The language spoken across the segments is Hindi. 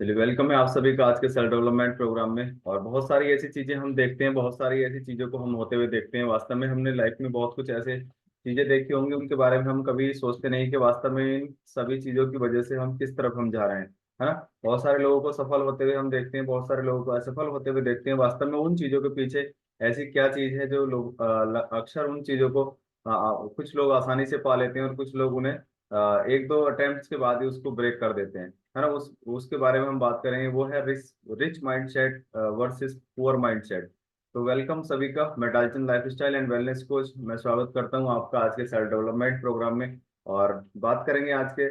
चलिए, वेलकम है आप सभी का आज के सेल्फ डेवलपमेंट प्रोग्राम में। और बहुत सारी ऐसी चीजें हम देखते हैं, बहुत सारी ऐसी चीजों को हम होते हुए देखते हैं। वास्तव में हमने लाइफ में बहुत कुछ ऐसे चीजें देखी होंगी, उनके बारे में हम कभी सोचते नहीं कि वास्तव में इन सभी चीजों की वजह से हम किस तरफ हम जा रहे हैं, है ना। बहुत सारे लोगों को सफल होते हुए हम देखते हैं, बहुत सारे लोगों को असफल होते हुए देखते हैं। वास्तव में उन चीजों के पीछे ऐसी क्या चीज है जो लोग अक्सर उन चीजों को कुछ लोग आसानी से पा लेते हैं और कुछ लोग उन्हें एक दो अटेम्प्ट्स के बाद ही उसको ब्रेक कर देते हैं, है ना। उसके बारे में हम बात करेंगे। वो है rich rich mindset versus poor mindset. तो वेलकम सभी का। मैं Dalton lifestyle and wellness coach, मैं स्वागत करता हूं आपका आज के सेल्फ डेवलपमेंट प्रोग्राम में। और बात करेंगे आज के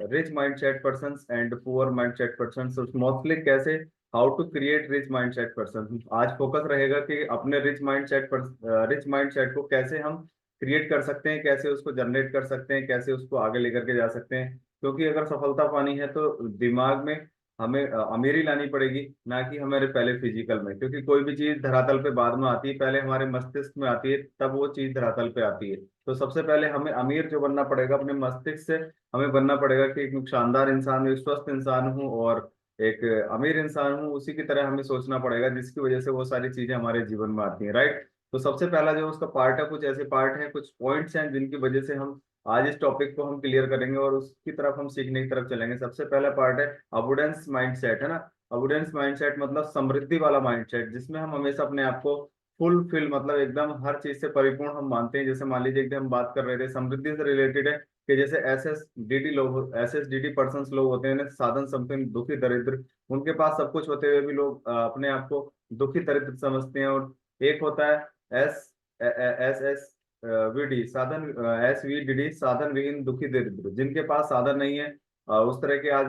rich mindset persons and poor mindset persons, mostly कैसे how to create rich mindset person. आज फोकस रहेगा कि अपने रिच माइंडसेट को कैसे हम क्रिएट कर सकते हैं, कैसे उसको जनरेट कर सकते हैं, कैसे उसको आगे लेकर के जा सकते हैं। क्योंकि अगर सफलता पानी है तो दिमाग में हमें अमीरी लानी पड़ेगी, ना कि हमारे पहले फिजिकल में। क्योंकि कोई भी चीज धरातल पे बाद में आती है, पहले हमारे मस्तिष्क में आती है, तब वो चीज धरातल पे आती है। तो सबसे पहले हमें अमीर जो बनना पड़ेगा अपने मस्तिष्क से, हमें बनना पड़ेगा कि एक शानदार इंसान, एक स्वस्थ इंसान हूँ और एक अमीर इंसान हूँ। उसी की तरह हमें सोचना पड़ेगा, जिसकी वजह से वो सारी चीजें हमारे जीवन में आती हैं, राइट। तो सबसे पहला जो उसका पार्ट है, कुछ ऐसे पार्ट हैं, कुछ पॉइंट्स हैं जिनकी वजह से हम आज इस टॉपिक को हम क्लियर करेंगे और उसकी तरफ हम सीखने की तरफ चलेंगे। सबसे पहला पार्ट है अबुडेंस माइंडसेट, है ना। अबुडेंस माइंडसेट मतलब समृद्धि वाला माइंडसेट, जिसमें हम हमेशा अपने आप को फुलफिल, मतलब एकदम हर चीज से परिपूर्ण हम मानते हैं। जैसे मान लीजिए एकदम हम बात कर रहे थे, समृद्धि से रिलेटेड है कि जैसे S S D D person लोग होते हैं, साधन संपन्न दुखी दरिद्र। उनके पास सब कुछ होते हुए भी लोग अपने आप को दुखी दरिद्र समझते हैं। और एक होता है एस एस एस वीडी साधन, एस वी डी डी साधन विहीन दुखी दरिद्र, जिनके पास साधन नहीं है, उस तरह के आज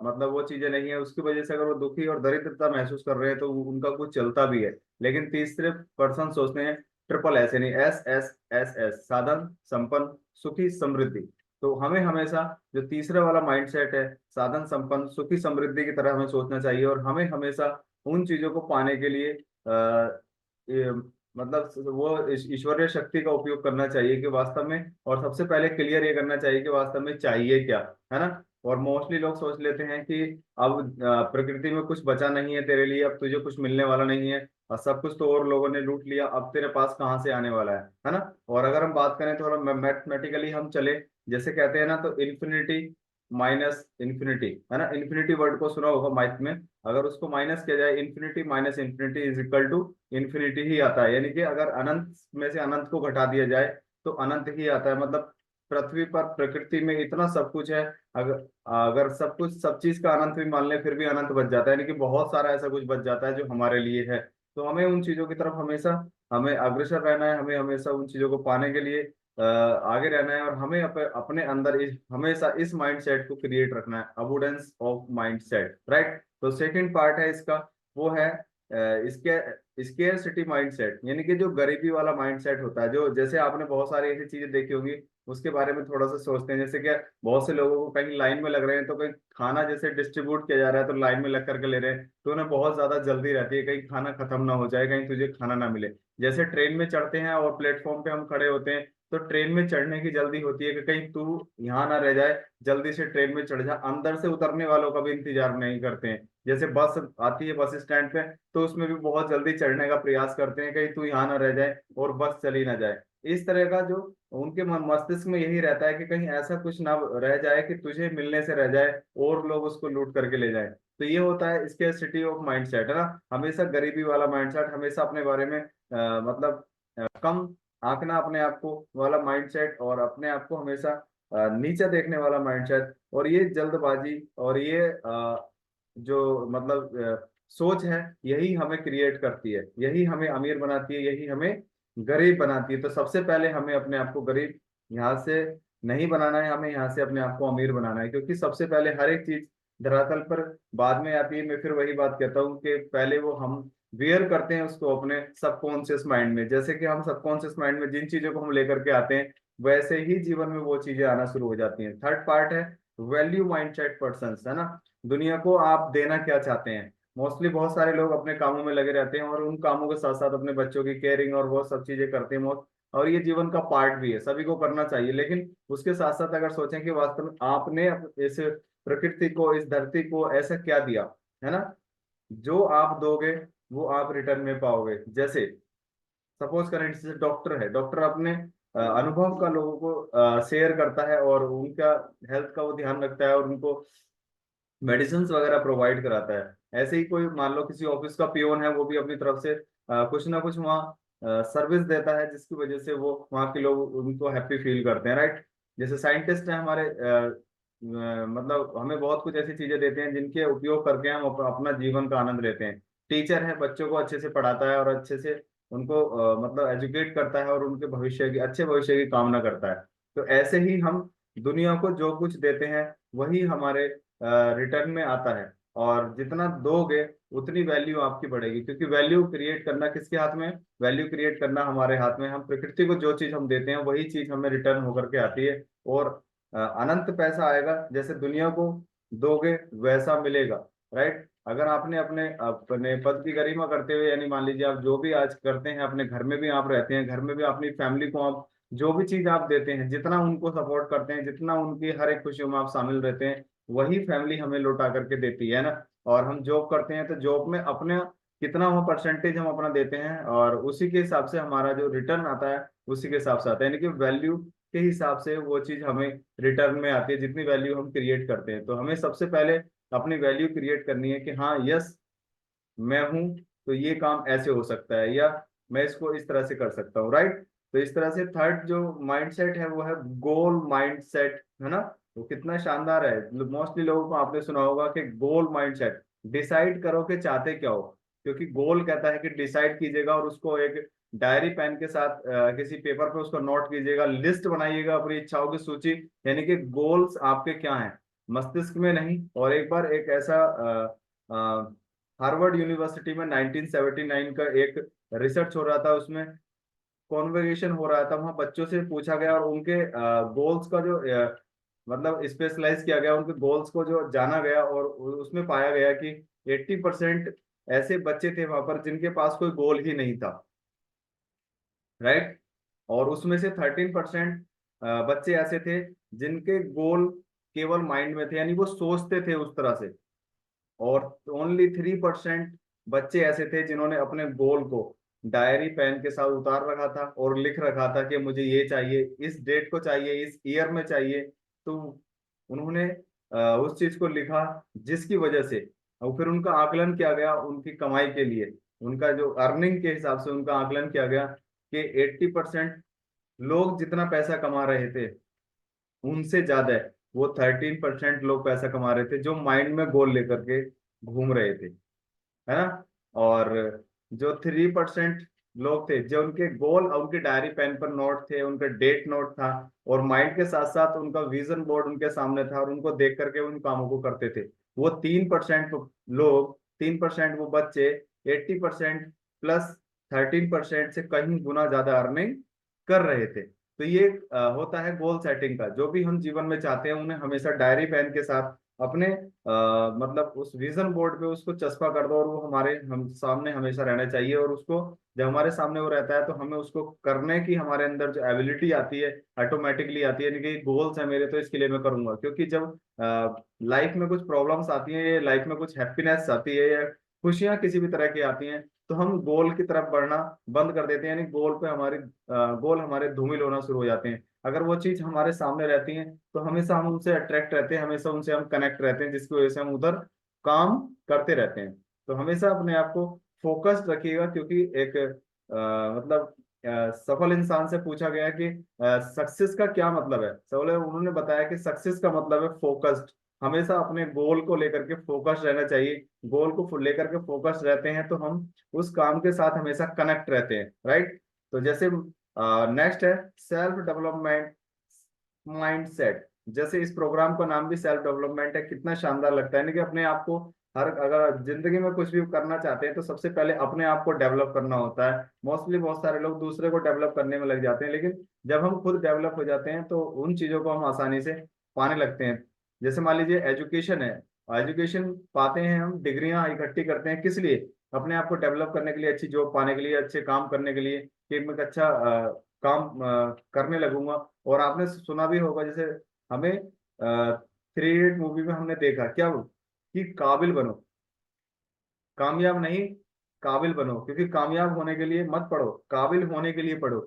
मतलब वो चीजें नहीं है, उसकी वजह से अगर वो दुखी और दरिद्रता महसूस कर रहे हैं तो उनका कुछ चलता भी है। लेकिन तीसरे पर्सन सोचते हैं ट्रिपल एस, यानी एस साधन संपन्न सुखी समृद्धि। तो हमें हमेशा जो तीसरे वाला माइंडसेट है, साधन संपन्न सुखी समृद्धि की तरह हमें सोचना चाहिए। और हमें हमेशा उन चीजों को पाने के लिए मतलब वो ईश्वरीय शक्ति का उपयोग करना चाहिए कि वास्तव में, और सबसे पहले क्लियर ये करना चाहिए कि वास्तव में चाहिए क्या, है ना। और मोस्टली लोग सोच लेते हैं कि अब प्रकृति में कुछ बचा नहीं है तेरे लिए, अब तुझे कुछ मिलने वाला नहीं है, और सब कुछ तो और लोगों ने लूट लिया, अब तेरे पास कहाँ से आने वाला है ना। और अगर हम बात करें थोड़ा मैथमेटिकली हम चले, जैसे कहते हैं ना, तो इन्फिनिटी माइनस इन्फिनिटी, है ना। इन्फिनिटी वर्ड को सुना होगा मैथ में। अगर उसको माइनस किया जाए, infinity minus infinity is equal to infinity ही आता है। यानी कि अगर अनंत में से अनंत को घटा दिया जाए तो अनंत ही आता है। मतलब पृथ्वी पर प्रकृति में इतना सब कुछ है, अगर अगर सब कुछ सब चीज का अनंत भी मान ले फिर भी अनंत बच जाता है, यानी कि बहुत सारा ऐसा कुछ बच जाता है जो हमारे लिए है। तो हमें उन चीजों की तरफ हमेशा हमें अग्रसर रहना है, हमें हमेशा उन चीजों को पाने के लिए आगे रहना है। और हमें अपने अंदर हमेशा इस माइंडसेट को क्रिएट रखना है, अबुडेंस ऑफ माइंडसेट, राइट। तो सेकंड पार्ट है इसका, वो है इसके स्केर्सिटी माइंडसेट, यानी कि जो गरीबी वाला माइंडसेट होता है। जो जैसे आपने बहुत सारी ऐसी चीजें देखी होंगी, उसके बारे में थोड़ा सा सोचते हैं। जैसे क्या, बहुत से लोगों को कहीं लाइन में लग रहे हैं, तो कहीं खाना जैसे डिस्ट्रीब्यूट किया जा रहा है, तो लाइन में लग करके ले रहे हैं, तो उन्हें बहुत ज्यादा जल्दी रहती है कहीं खाना खत्म ना हो जाए, कहीं तुझे खाना ना मिले। जैसे ट्रेन में चढ़ते हैं और प्लेटफॉर्म पे हम खड़े होते हैं, तो ट्रेन में चढ़ने की जल्दी होती है कि कहीं तू यहाँ ना रह जाए, जल्दी से ट्रेन में चढ़ जा। अंदर से उतरने वालों का भी इंतजार नहीं करते हैं। जैसे बस आती है बस स्टैंड पे, तो उसमें भी बहुत जल्दी चढ़ने का प्रयास करते हैं, कहीं तू यहाँ ना रह जाए और बस चली ना जाए। इस तरह का जो उनके मस्तिष्क में यही रहता है कि कहीं ऐसा कुछ ना रह जाए कि तुझे मिलने से रह जाए और लोग उसको लूट करके ले जाए। तो ये होता है इसके सिटी ऑफ माइंडसेट, है ना। हमेशा गरीबी वाला माइंडसेट, हमेशा अपने बारे में मतलब कम आंकना अपने आप को वाला माइंडसेट, और अपने आप को हमेशा नीचा देखने वाला माइंडसेट। और ये जल्दबाजी और ये जो मतलब सोच है, यही हमें क्रिएट करती है, यही हमें अमीर बनाती है, यही हमें गरीब बनाती है। तो सबसे पहले हमें अपने आप को गरीब यहाँ से नहीं बनाना है, हमें यहाँ से अपने आप को अमीर बनाना है। क्योंकि सबसे पहले हर एक चीज धरातल पर बाद में आती है। मैं फिर वही बात कहता हूँ कि पहले वो हम वेयर करते हैं उसको अपने सबकॉन्शियस माइंड में। जैसे कि हम सबकॉन्शियस माइंड में जिन चीजों को हम लेकर के आते हैं, वैसे ही जीवन में वो चीजें आना शुरू हो जाती हैं। थर्ड पार्ट है वैल्यू माइंडसेट पर्सन, है ना। दुनिया को आप देना क्या चाहते हैं। मोस्टली बहुत सारे लोग अपने कामों में लगे रहते हैं और उन कामों के साथ साथ अपने बच्चों की केयरिंग और वो सब चीजें करते हैं। और ये जीवन का पार्ट भी है, सभी को करना चाहिए। लेकिन उसके साथ साथ अगर सोचें कि वास्तव में आपने इस प्रकृति को, इस धरती को ऐसा क्या दिया, है ना, जो आप दोगे वो आप रिटर्न में पाओगे। जैसे सपोज करें, जैसे डॉक्टर है, डॉक्टर अपने अनुभव का लोगों को शेयर करता है और उनका हेल्थ का वो ध्यान रखता है और उनको मेडिसिन वगैरह प्रोवाइड कराता है। ऐसे ही कोई मान लो किसी ऑफिस का पियोन है, वो भी अपनी तरफ से कुछ ना कुछ वहाँ सर्विस देता है, जिसकी वजह से वो वहाँ के लोग उनको हैप्पी फील करते हैं, राइट। जैसे साइंटिस्ट हैं हमारे, मतलब हमें बहुत कुछ ऐसी चीजें देते हैं जिनके उपयोग करके हम अपना जीवन का आनंद लेते हैं। टीचर है, बच्चों को अच्छे से पढ़ाता है और अच्छे से उनको मतलब एजुकेट करता है और उनके भविष्य की, अच्छे भविष्य की कामना करता है। तो ऐसे ही हम दुनिया को जो कुछ देते हैं वही हमारे रिटर्न में आता है। और जितना दोगे उतनी वैल्यू आपकी बढ़ेगी, क्योंकि वैल्यू क्रिएट करना किसके हाथ में है? वैल्यू क्रिएट करना हमारे हाथ में। हम प्रकृति को जो चीज हम देते हैं वही चीज हमें रिटर्न होकर के आती है। और अनंत पैसा आएगा, जैसे दुनिया को दोगे वैसा मिलेगा, राइट। अगर आपने अपने अपने पद की गरिमा करते हुए, यानी मान लीजिए आप जो भी आज करते हैं, अपने घर में भी आप रहते हैं, घर में भी अपनी फैमिली को आप जो भी चीज आप देते हैं, जितना उनको सपोर्ट करते हैं, जितना उनकी हर एक खुशियों में आप शामिल रहते हैं, वही फैमिली हमें लौटा करके देती है ना। और हम जॉब करते हैं तो जॉब में अपने कितना वो परसेंटेज हम अपना देते हैं, और उसी के हिसाब से हमारा जो रिटर्न आता है उसी के हिसाब से आता है। यानी कि वैल्यू के हिसाब से वो चीज हमें रिटर्न में आती है, जितनी वैल्यू हम क्रिएट करते हैं। तो हमें सबसे पहले अपनी वैल्यू क्रिएट करनी है कि हाँ, यस, मैं हूं तो ये काम ऐसे हो सकता है, या मैं इसको इस तरह से कर सकता हूँ, राइट। तो इस तरह से थर्ड जो माइंडसेट है वो है गोल माइंडसेट, है ना। वो कितना शानदार है। मोस्टली लोगों को आपने सुना होगा कि गोल माइंडसेट, डिसाइड करो कि चाहते क्या हो। क्योंकि गोल कहता है कि डिसाइड कीजिएगा और उसको एक डायरी पेन के साथ किसी पेपर पे उसको नोट कीजिएगा, लिस्ट बनाइएगा अपनी इच्छाओं की सूची। यानी कि गोल्स आपके क्या हैं, मस्तिष्क में नहीं। और एक बार एक ऐसा हार्वर्ड यूनिवर्सिटी में 1979 का एक रिसर्च हो रहा था, उसमें कॉन्वर्सेशन हो रहा था, वहां बच्चों से पूछा गया और उनके गोल्स का जो मतलब स्पेशलाइज किया गया, उनके गोल्स को जो जाना गया, और उसमें पाया गया कि 80% ऐसे बच्चे थे वहां पर जिनके पास कोई गोल ही नहीं था, राइट। और उसमें से 13% बच्चे ऐसे थे जिनके गोल केवल माइंड में थे, यानी वो सोचते थे उस तरह से। और ओनली 3% बच्चे ऐसे थे जिन्होंने अपने गोल को डायरी पेन के साथ उतार रखा था और लिख रखा था कि मुझे ये चाहिए, इस डेट को चाहिए, इस ईयर में चाहिए। तो उन्होंने उस चीज को लिखा, जिसकी वजह से और फिर उनका आकलन किया गया उनकी कमाई के लिए, उनका जो अर्निंग के हिसाब से उनका आकलन किया गया कि 80% लोग जितना पैसा कमा रहे थे उनसे ज्यादा है वो 13% लोग पैसा कमा रहे थे जो माइंड में गोल लेकर के घूम रहे थे, है ना। और जो 3% लोग थे, जो उनके गोल और उनके डायरी पेन पर नोट थे, उनका डेट नोट था, और माइंड के साथ साथ उनका विजन बोर्ड उनके सामने था और उनको देख करके उन कामों को करते थे। वो 3% लोग, 3% वो बच्चे 80% प्लस 13% से कहीं गुना ज्यादा अर्निंग कर रहे थे। तो ये होता है गोल सेटिंग का। जो भी हम जीवन में चाहते हैं उन्हें हमेशा डायरी पेन के साथ अपने मतलब उस विजन बोर्ड पे उसको चस्पा कर दो, और वो हमारे हम सामने हमेशा रहना चाहिए। और उसको जब हमारे सामने वो रहता है तो हमें उसको करने की हमारे अंदर जो एबिलिटी आती है ऑटोमेटिकली आती है। यानी कि गोल्स है मेरे तो इसके लिए मैं करूंगा। क्योंकि जब लाइफ में कुछ प्रॉब्लम्स आती हैं, या लाइफ में कुछ हैप्पीनेस आती है, या खुशियां किसी भी तरह की आती हैं, तो हम गोल की तरफ बढ़ना बंद कर देते हैं। यानी गोल पे हमारे गोल हमारे धूमिल होना शुरू हो जाते हैं। अगर वो चीज हमारे सामने रहती है तो हमेशा हम उनसे अट्रैक्ट रहते हैं, हमेशा उनसे हम कनेक्ट रहते हैं, जिसकी वजह से हम उधर काम करते रहते हैं। तो हमेशा अपने आप को फोकस्ड रखिएगा। क्योंकि एक मतलब सफल इंसान से पूछा गया कि सक्सेस का क्या मतलब है, सवाल है, उन्होंने बताया कि सक्सेस का मतलब है फोकस्ड। हमेशा अपने गोल को लेकर के फोकस्ड रहना चाहिए। गोल को लेकर के फोकस्ड रहते हैं तो हम उस काम के साथ हमेशा कनेक्ट रहते हैं, राइट। तो जैसे नेक्स्ट है सेल्फ डेवलपमेंट माइंडसेट। जैसे इस प्रोग्राम का नाम भी सेल्फ डेवलपमेंट है, कितना शानदार लगता है ना कि अपने आप को हर, अगर जिंदगी में कुछ भी करना चाहते हैं तो सबसे पहले अपने आप को डेवलप करना होता है। मोस्टली बहुत सारे लोग दूसरे को डेवलप करने में लग जाते हैं, लेकिन जब हम खुद डेवलप हो जाते हैं तो उन चीजों को हम आसानी से पाने लगते हैं। जैसे मान लीजिए एजुकेशन है, एजुकेशन पाते हैं, हम डिग्रियां इकट्ठी करते हैं किस लिए? अपने आप को डेवलप करने के लिए, अच्छी जॉब पाने के लिए, अच्छे काम करने के लिए, कि एक अच्छा काम करने लगूंगा। और आपने सुना भी होगा, जैसे हमें 3 इडियट मूवी में हमने देखा क्या कि काबिल बनो, कामयाब नहीं, काबिल बनो। क्योंकि कामयाब होने के लिए मत पढ़ो, काबिल होने के लिए पढ़ो।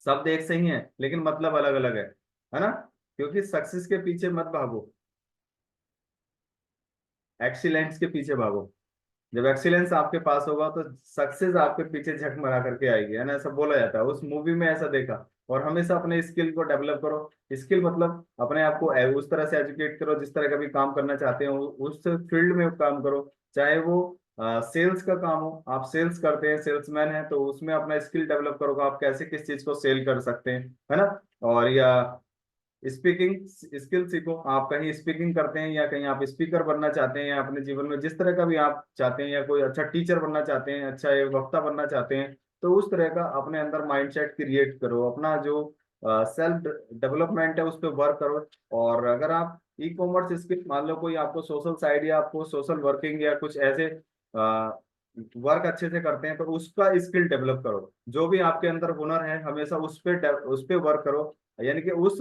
शब्द एक से ही है लेकिन मतलब अलग अलग है ना। क्योंकि सक्सेस के पीछे मत भागो, एक्सीलेंस के पीछे भागो। जब एक्सीलेंस आपके पास होगा तो सक्सेस आपके पीछे झक मरा करके आएगी, है ना, ऐसा बोला जाता है, उस मूवी में ऐसा देखा। और हमेशा अपने स्किल को डेवलप करो। स्किल मतलब अपने आप को उस तरह से एजुकेट करो, जिस तरह का भी काम करना चाहते हो उस फील्ड में काम करो। चाहे वो सेल्स का काम हो, आप सेल्स करते हैं, सेल्समैन है, तो उसमें अपना स्किल डेवलप करोगे, आप कैसे किस चीज को सेल कर सकते हैं, है ना। और या स्पीकिंग स्किल सीखो, आप कहीं स्पीकिंग करते हैं या कहीं आप स्पीकर बनना चाहते हैं, या अपने जीवन में जिस तरह का भी आप चाहते हैं, या कोई अच्छा टीचर बनना चाहते हैं, अच्छा एक वक्ता बनना चाहते हैं, तो उस तरह का अपने अंदर माइंडसेट क्रिएट करो, अपना जो सेल्फ डेवलपमेंट है उस पर वर्क करो। और अगर आप ई कॉमर्स स्किल, मान लो कोई आपको सोशल साइड या आपको सोशल वर्किंग या कुछ ऐसे वर्क अच्छे से करते हैं, तो उसका स्किल डेवलप करो। जो भी आपके अंदर हुनर है हमेशा उस पे वर्क करो। यानी कि उस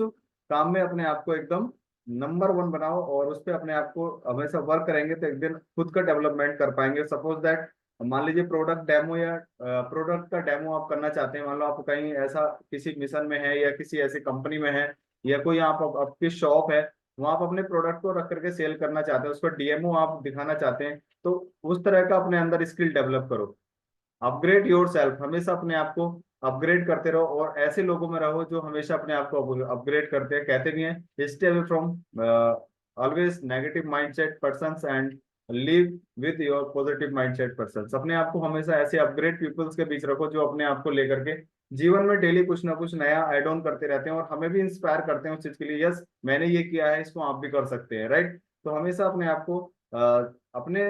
काम में अपने आप को एकदम नंबर 1 बनाओ, और उस पे अपने आप को हमेशा वर्क करेंगे तो एक दिन खुद का डेवलपमेंट कर पाएंगे। सपोज दैट, मान लीजिए प्रोडक्ट डेमो या प्रोडक्ट का डेमो आप करना चाहते हैं, मान लो आप कहीं ऐसा किसी मिशन में है या किसी ऐसी कंपनी में है, या कोई आपकी शॉप है, वहां आप अपने प्रोडक्ट को रख करके सेल करना चाहते हैं, उसका डीएमओ आप दिखाना चाहते हैं, तो उस तरह का अपने अंदर स्किल डेवलप करो। अपग्रेड योर सेल्फ, हमेशा अपने आप को अपग्रेड करते रहो, और ऐसे लोगों में रहो जो हमेशा अपने आप को अपग्रेड करते हैं। कहते भी हैं, stay away from always negative mindset persons and live with your positive mindset persons. अपने आप को हमेशा ऐसे अपग्रेड पीपल्स के बीच रखो जो अपने आप को लेकर के जीवन में डेली कुछ ना कुछ नया एड ऑन करते रहते हैं, और हमें भी इंस्पायर करते हैं उस चीज के लिए। यस, मैंने ये किया है, इसको आप भी कर सकते हैं, राइट। तो हमेशा अपने आप को अपने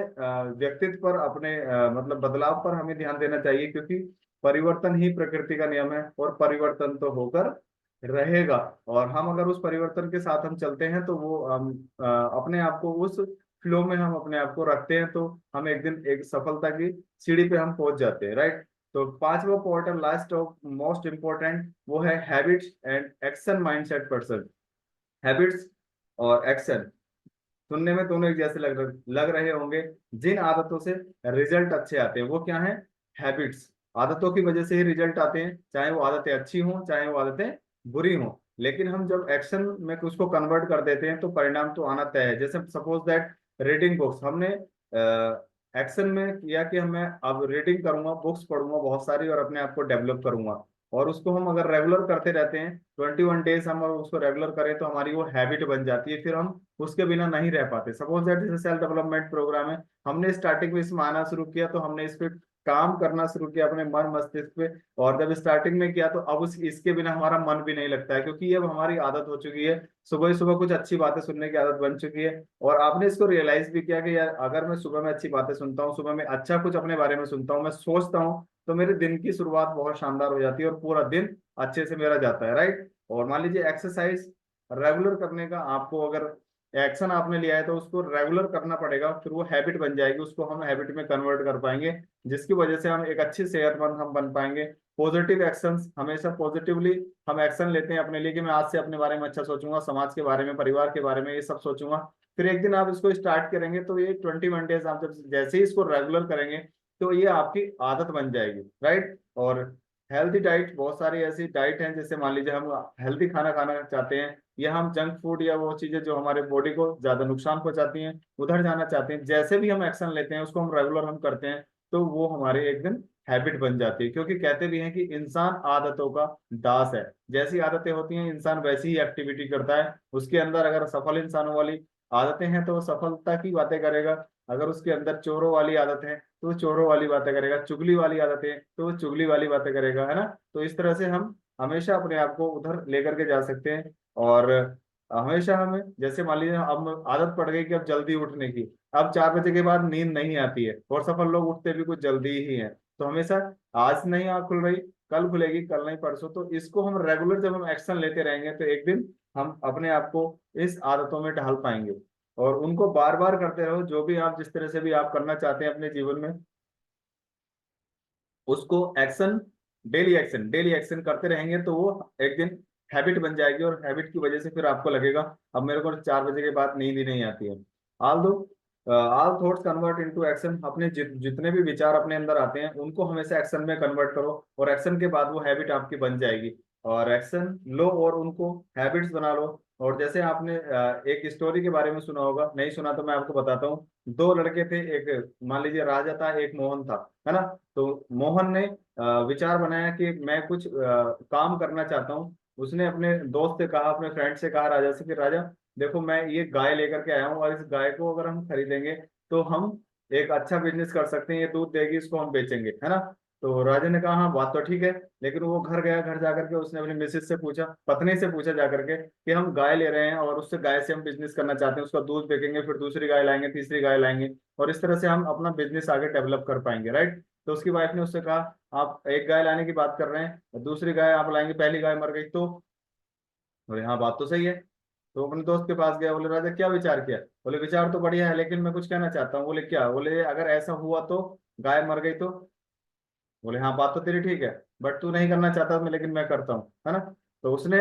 व्यक्तित्व पर, अपने मतलब बदलाव पर हमें ध्यान देना चाहिए, क्योंकि परिवर्तन ही प्रकृति का नियम है, और परिवर्तन तो होकर रहेगा। और हम अगर उस परिवर्तन के साथ हम चलते हैं तो वो हम अपने आप को उस फ्लो में हम अपने आप को रखते हैं, तो हम एक दिन एक सफलता की सीढ़ी पे हम पहुंच जाते हैं, राइट। तो पांचवा पॉइंट और लास्ट ऑफ मोस्ट इंपॉर्टेंट वो है habits and action mindset person. Habits और एक्शन सुनने में दोनों एक जैसे लग रहे होंगे। जिन आदतों से रिजल्ट अच्छे आते हैं वो क्या है? हैबिट्स। आदतों की वजह से ही रिजल्ट आते हैं, चाहे वो आदतें अच्छी हों चाहे वो आदतें बुरी हों। लेकिन हम जब एक्शन में उसको कन्वर्ट कर देते हैं तो परिणाम तो आना तय है। जैसे सपोज दैट, रीडिंग बुक्स हमने एक्शन में किया कि मैं अब रीडिंग करूंगा, बुक्स पढ़ूंगा बहुत सारी, और अपने आप को डेवलप करूंगा। और उसको हम अगर रेगुलर करते रहते हैं, 21 डेज हम अगर उसको रेगुलर करें तो हमारी वो हैबिट बन जाती है, फिर हम उसके बिना नहीं रह पाते। सपोज दैट, जैसे सेल्फ डेवलपमेंट प्रोग्राम है, हमने स्टार्टिंग में इसमें आना शुरू किया तो हमने इस पे काम करना शुरू किया अपने मन मस्तिष्क पे। और जब स्टार्टिंग में किया तो अब इसके बिना हमारा मन भी नहीं लगता है, क्योंकि ये अब हमारी आदत हो चुकी है। सुबह सुबह कुछ अच्छी बातें सुनने की आदत बन चुकी है, और आपने इसको रियलाइज भी किया कि यार अगर मैं सुबह में अच्छी बातें सुनता हूँ, सुबह में अच्छा कुछ अपने बारे में सुनता हूँ, मैं सोचता हूँ, तो मेरे दिन की शुरुआत बहुत शानदार हो जाती है और पूरा दिन अच्छे से मेरा जाता है, राइट। और मान लीजिए एक्सरसाइज रेगुलर करने का, आपको अगर एक्शन आपने लिया है तो उसको रेगुलर करना पड़ेगा, फिर वो हैबिट बन जाएगी, उसको हम हैबिट में कन्वर्ट कर पाएंगे, जिसकी वजह से हम एक अच्छी सेहतमंद हम बन पाएंगे। पॉजिटिव एक्शंस, हमेशा पॉजिटिवली हम एक्शन लेते हैं अपने लिए कि मैं आज से अपने बारे में अच्छा सोचूंगा, समाज के बारे में, परिवार के बारे में, ये सब सोचूंगा। फिर एक दिन आप इसको स्टार्ट करेंगे तो ये 21 डेज आप जब जैसे ही इसको रेगुलर करेंगे तो ये आपकी आदत बन जाएगी, राइट। और हेल्थी डाइट, बहुत सारी ऐसी डाइट हैं, जैसे मान लीजिए हम हेल्थी खाना खाना चाहते हैं, या हम जंक फूड या वो चीजें जो हमारे बॉडी को ज्यादा नुकसान पहुंचाती हैं उधर जाना चाहते हैं, जैसे भी हम एक्शन लेते हैं उसको हम रेगुलर हम करते हैं, तो वो हमारे एक दिन हैबिट बन जाती है। क्योंकि कहते भी हैं कि इंसान आदतों का दास है। जैसी आदतें होती हैं इंसान वैसी ही एक्टिविटी करता है। उसके अंदर अगर सफल इंसानों वाली आदतें हैं तो वो सफलता की बातें करेगा, अगर उसके अंदर चोरों वाली आदत है तो वो चोरों वाली बातें करेगा, चुगली वाली आदतें हैं तो वो चुगली वाली बातें करेगा, है ना। तो इस तरह से हम हमेशा अपने आप को उधर लेकर के जा सकते हैं। और हमेशा हमें, जैसे मान लीजिए अब आदत पड़ गई कि अब जल्दी उठने की, अब 4 बजे के बाद नींद नहीं आती है, और सफल लोग उठते भी कुछ जल्दी ही है। तो हमेशा आज नहीं आँख खुल रही, कल खुलेगी, कल नहीं परसों, तो इसको हम रेगुलर जब हम एक्शन लेते रहेंगे तो एक दिन हम अपने आप को इस आदतों में ढाल पाएंगे। और उनको बार बार करते रहो, जो भी आप जिस तरह से भी आप करना चाहते हैं अपने जीवन में, उसको एक्शन डेली एक्शन करते रहेंगे तो वो एक दिन हैबिट बन जाएगी, और हैबिट की वजह से फिर आपको लगेगा अब मेरे को 4 बजे के बाद नींद ही नहीं आती है। ऑल दो all thoughts convert into action, अपने जितने भी विचार अपने अंदर आते हैं उनको हमेशा एक्शन में कन्वर्ट करो, और एक्शन के बाद वो हैबिट आपकी बन जाएगी। और एक्शन लो और उनको हैबिट्स बना लो। और जैसे आपने एक स्टोरी के बारे में सुना होगा, नहीं सुना तो मैं आपको बताता हूँ। दो लड़के थे, एक मान लीजिए राजा था, एक मोहन था, है ना। तो मोहन ने विचार बनाया कि मैं कुछ काम करना चाहता हूँ। उसने अपने दोस्त से कहा, अपने फ्रेंड से कहा राजा से कि राजा देखो मैं ये गाय लेकर के आया हूँ, और इस गाय को अगर हम खरीदेंगे तो हम एक अच्छा बिजनेस कर सकते हैं, ये दूध देगी, इसको हम बेचेंगे, है ना। तो राजा ने कहा हाँ बात तो ठीक है। लेकिन वो घर गया, घर जाकर के उसने अपनी मिसेज से पूछा, पत्नी से पूछा जाकर के कि हम गाय ले रहे हैं और उससे गाय से हम बिजनेस करना चाहते हैं, उसका दूध बेचेंगे, फिर दूसरी गाय लाएंगे, तीसरी गाय लाएंगे, और इस तरह से हम अपना बिजनेस आगे डेवलप कर पाएंगे, राइट। तो उसकी वाइफ ने उससे कहा आप एक गाय लाने की बात कर रहे हैं, दूसरी गाय आप लाएंगे, पहली गाय मर गई तो। बोले हाँ बात तो सही है। तो अपने दोस्त के पास गया, बोले राजा क्या विचार किया। बोले विचार तो बढ़िया है, लेकिन मैं कुछ कहना चाहता हूँ। बोले क्या। बोले अगर ऐसा हुआ तो गाय मर गई तो। बोले हाँ बात तो तेरी ठीक है, बट तू नहीं करना चाहता मैं, लेकिन मैं करता हूँ, है ना। तो उसने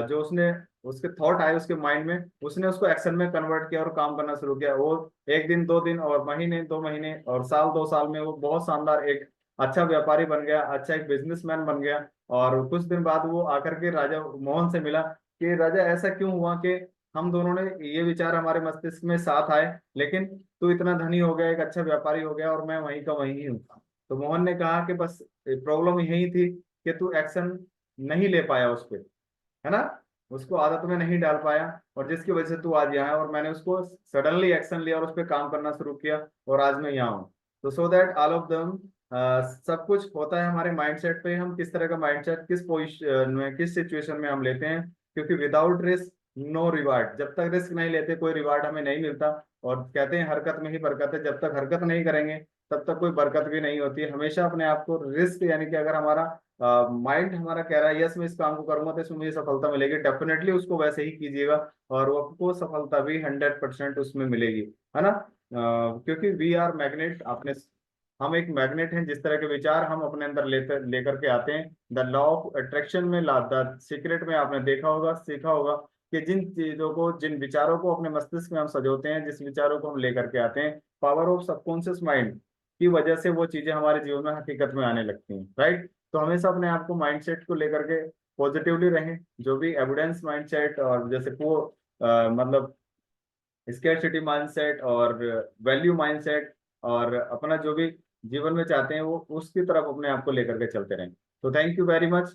जो उसने उसके थॉट आए उसके माइंड में, उसने उसको एक्शन में कन्वर्ट किया और काम करना शुरू किया। वो एक दिन, 2 दिन, और महीने, 2 महीने, और साल, 2 साल में वो बहुत शानदार एक अच्छा व्यापारी बन गया, अच्छा एक बिजनेसमैन बन गया। और कुछ दिन बाद वो आकर के राजा मोहन से मिला कि राजा ऐसा क्यों हुआ कि हम दोनों ने ये विचार हमारे मस्तिष्क में साथ आए, लेकिन तू इतना धनी हो गया, एक अच्छा व्यापारी हो गया, और मैं वहीं का वहीं ही हूँ। तो मोहन ने कहा कि बस प्रॉब्लम यही थी कि तू एक्शन नहीं ले पाया उस पे, है ना, उसको आदत में नहीं डाल पाया, और जिसकी वजह से तू आज यहाँ है। और मैंने उसको सडनली एक्शन लिया और उस पर काम करना शुरू किया, और आज मैं यहाँ हूँ। तो so that all of them, सब कुछ होता है हमारे माइंडसेट पे, हम किस तरह का माइंडसेट किस पोजिशन में, किस सिचुएशन में हम लेते हैं। क्योंकि विदाउट रिस्क नो रिवार्ड, जब तक रिस्क नहीं लेते कोई रिवार्ड हमें नहीं मिलता। और कहते हैं हरकत में ही बरकत है, जब तक हरकत नहीं करेंगे तब तक कोई बरकत भी नहीं होती है। हमेशा अपने आप को रिस्क, यानी कि अगर हमारा माइंड हमारा कह रहा है यस मैं इस काम को करूंगा तो इसमें मुझे सफलता मिलेगी, डेफिनेटली उसको वैसे ही कीजिएगा, और वो आपको सफलता भी 100% उसमें मिलेगी, है ना। क्योंकि वी आर मैग्नेट, आपने, हम एक मैग्नेट हैं, जिस तरह के विचार हम अपने अंदर लेकर के आते हैं। द लॉ ऑफ अट्रैक्शन में, द सीक्रेट में आपने देखा होगा, सीखा होगा कि जिन चीजों को, जिन विचारों को अपने मस्तिष्क में हम सजोते हैं, जिस विचारों को हम लेकर के आते हैं, पावर ऑफ सबकॉन्शियस माइंड की वजह से वो चीजें हमारे जीवन में हकीकत में आने लगती हैं, राइट। तो हमेशा अपने आप को माइंडसेट को लेकर के पॉजिटिवली रहें। जो भी एविडेंस माइंडसेट, और जैसे को मतलब स्कैरसिटी माइंडसेट और वैल्यू माइंडसेट, और अपना जो भी जीवन में चाहते हैं वो उसकी तरफ अपने आप को लेकर के चलते रहें। तो थैंक यू वेरी मच।